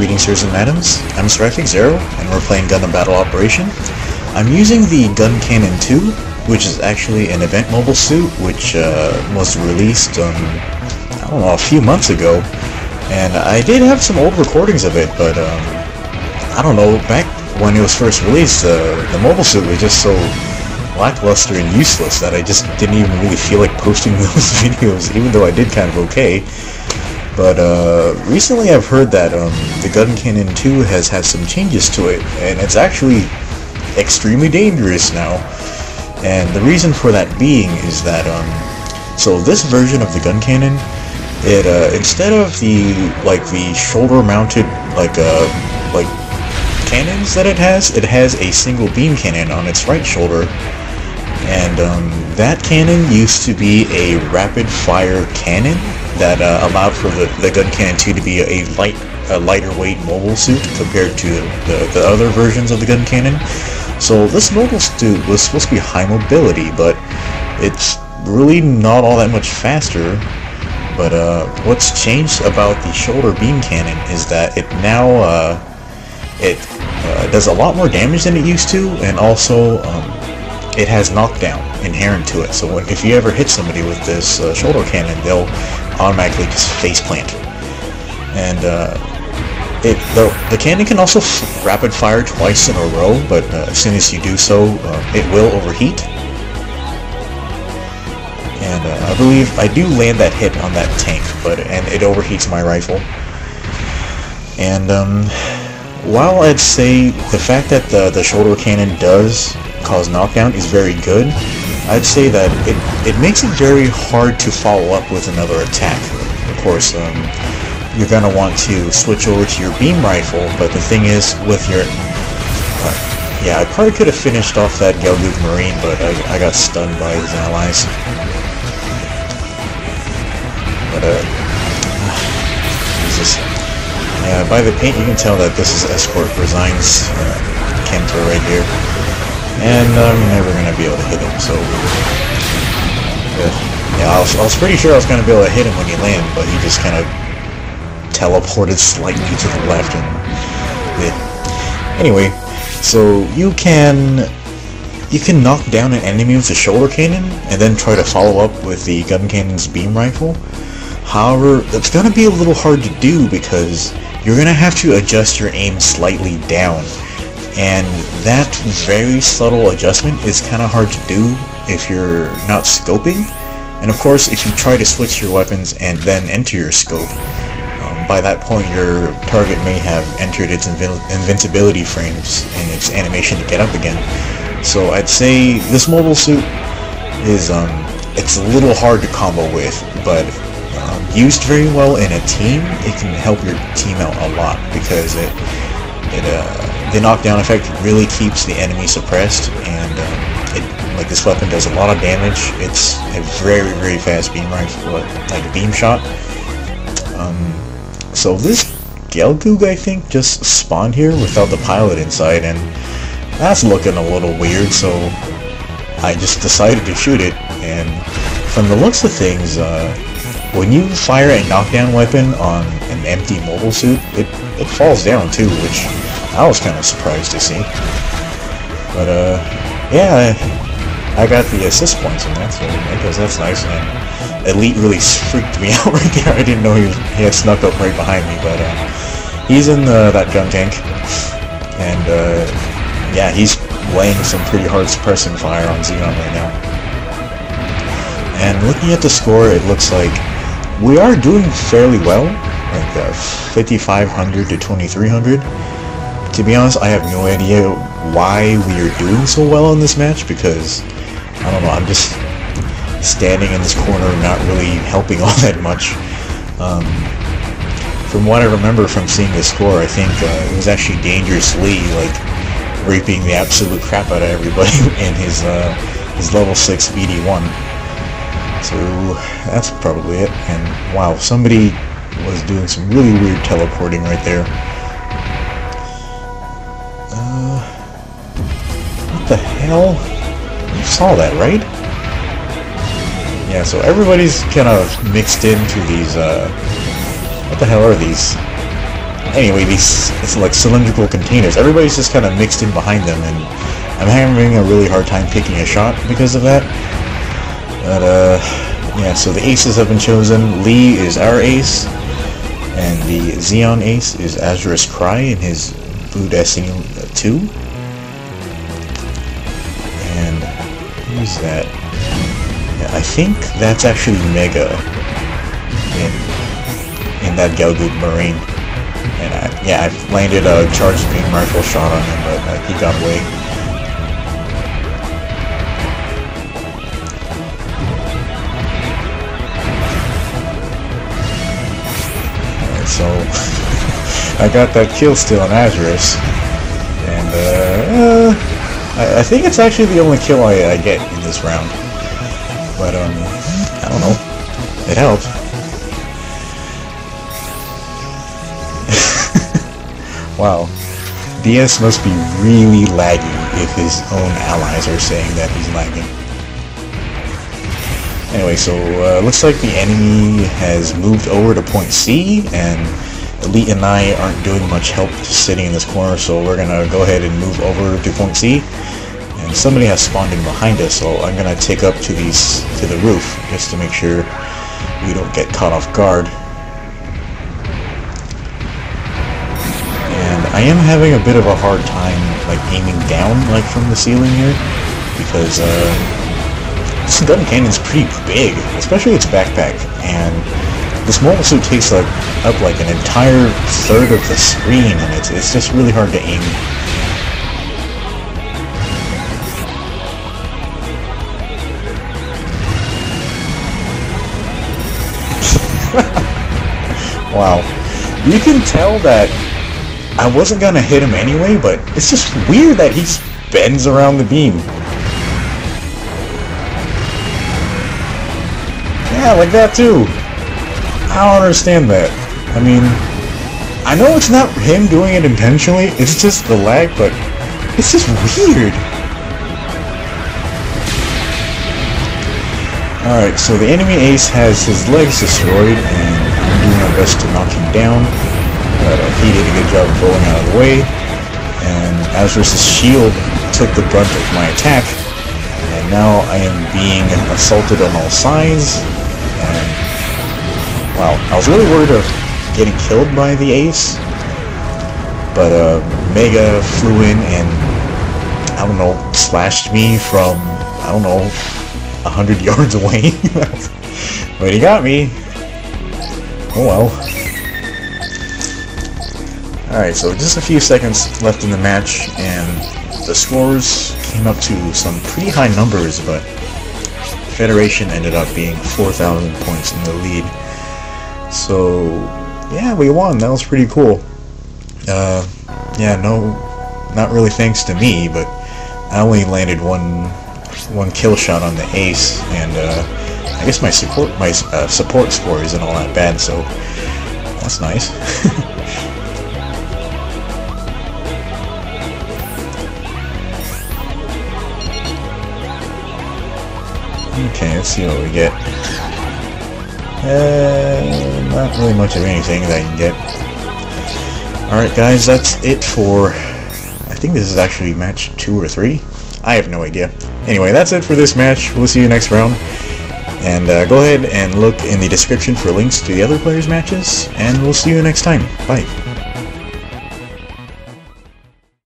Greetings, sirs and madams. I'm Strifing0, and we're playing Gundam Battle Operation. I'm using the Guncannon II, which is actually an event mobile suit, which was released, I don't know, a few months ago. And I did have some old recordings of it, but I don't know, back when it was first released, the mobile suit was just so lackluster and useless that I just didn't even really feel like posting those videos, even though I did kind of okay. But recently I've heard that the Guncannon II has had some changes to it, and it's actually extremely dangerous now. And the reason for that being is that so this version of the Guncannon, it instead of the shoulder-mounted like cannons that it has a single beam cannon on its right shoulder, and that cannon used to be a rapid-fire cannon that allowed for the Guncannon II to be a lighter weight mobile suit compared to the other versions of the Guncannon. So this mobile suit was supposed to be high mobility, but it's really not all that much faster. But what's changed about the shoulder beam cannon is that it now does a lot more damage than it used to, and also it has knockdown inherent to it. So if you ever hit somebody with this shoulder cannon, they'll automatically just faceplant. And the cannon can also rapid fire twice in a row, but as soon as you do so, it will overheat. And I believe I do land that hit on that tank, and it overheats my rifle. And while I'd say the fact that the shoulder cannon does cause knockdown is very good, I'd say that it makes it very hard to follow up with another attack. Of course, you're going to want to switch over to your beam rifle, but the thing is, with your... yeah, I probably could have finished off that Gelgoog Marine, but I got stunned by his allies. But, Jesus. Yeah, by the paint you can tell that this is Escort Resign's Kemper right here. And I'm never going to be able to hit him, so... yeah, I was pretty sure I was going to be able to hit him when he landed, but he just kind of teleported slightly to the left. And anyway, so you can knock down an enemy with a shoulder cannon, and then try to follow up with the Guncannon's beam rifle. However, it's going to be a little hard to do because you're going to have to adjust your aim slightly down. And that very subtle adjustment is kind of hard to do if you're not scoping. And of course, if you try to switch your weapons and then enter your scope, by that point your target may have entered its invincibility frames and its animation to get up again. So I'd say this mobile suit is it's a little hard to combo with, but used very well in a team, it can help your team out a lot, because the knockdown effect really keeps the enemy suppressed, and this weapon does a lot of damage. It's a very, very fast beam rifle, like a beam shot. So this Gelgoog, I think, just spawned here without the pilot inside, and that's looking a little weird, so I just decided to shoot it. And from the looks of things, when you fire a knockdown weapon on an empty mobile suit, it falls down too, which I was kind of surprised to see. But yeah, I got the assist points in that, so I guess that's nice. And Elite really freaked me out right there. I didn't know he had snuck up right behind me, but he's in that gun tank, and yeah, he's laying some pretty hard suppressing fire on Xeon right now. And looking at the score, it looks like we are doing fairly well, like 5,500 to 2,300. To be honest, I have no idea why we are doing so well in this match, because, I don't know, I'm just standing in this corner not really helping all that much. From what I remember from seeing the score, I think it was actually dangerously, raping the absolute crap out of everybody in his level 6 BD1. So that's probably it. And wow, somebody was doing some really weird teleporting right there. What the hell? You saw that, right? Yeah, so everybody's kind of mixed into these, what the hell are these? anyway, it's like cylindrical containers. Everybody's just kind of mixed in behind them, and I'm having a really hard time picking a shot because of that. But yeah, so the aces have been chosen. Lee is our ace, and the Xeon ace is Azurus Cry in his Budessing 2. And who's that? Yeah, I think that's actually Mega in that Galgood Marine. And yeah, I landed a charged beam rifle shot on him, but he got away. Alright, so I got that kill still on Azurus, and I think it's actually the only kill I get in this round. But I don't know. It helped. Wow, DS must be really laggy if his own allies are saying that he's lagging. Anyway, so looks like the enemy has moved over to point C, and Elite and I aren't doing much help just sitting in this corner, so we're gonna go ahead and move over to point C. And somebody has spawned in behind us, so I'm gonna take up to the roof just to make sure we don't get caught off guard. I am having a bit of a hard time, like, aiming down, like, from the ceiling here, because, this Guncannon's pretty big, especially its backpack, and this mobile suit takes, like, up, like, an entire third of the screen, and it's just really hard to aim. Wow. You can tell that I wasn't gonna hit him anyway, but it's just weird that he bends around the beam. Yeah, like that too. I don't understand that. I mean, I know it's not him doing it intentionally, it's just the lag, but it's just weird. Alright, so the enemy ace has his legs destroyed, and I'm doing my best to knock him down. But he did a good job of rolling out of the way, and Azurus' shield took the brunt of my attack, and now I am being assaulted on all sides, and wow, I was really worried of getting killed by the ace, but Mega flew in and, I don't know, slashed me from, I don't know, 100 yards away, but he got me. Oh well. Alright, so just a few seconds left in the match, and the scores came up to some pretty high numbers, but Federation ended up being 4,000 points in the lead. So, yeah, we won. That was pretty cool. Yeah, no, not really thanks to me, but I only landed one kill shot on the ace, and I guess my support score isn't all that bad, so that's nice. Okay, let's see what we get. Not really much of anything that I can get. Alright guys, that's it for, I think this is actually match 2 or 3. I have no idea. Anyway, that's it for this match. We'll see you next round. And go ahead and look in the description for links to the other players' matches, and we'll see you next time. Bye.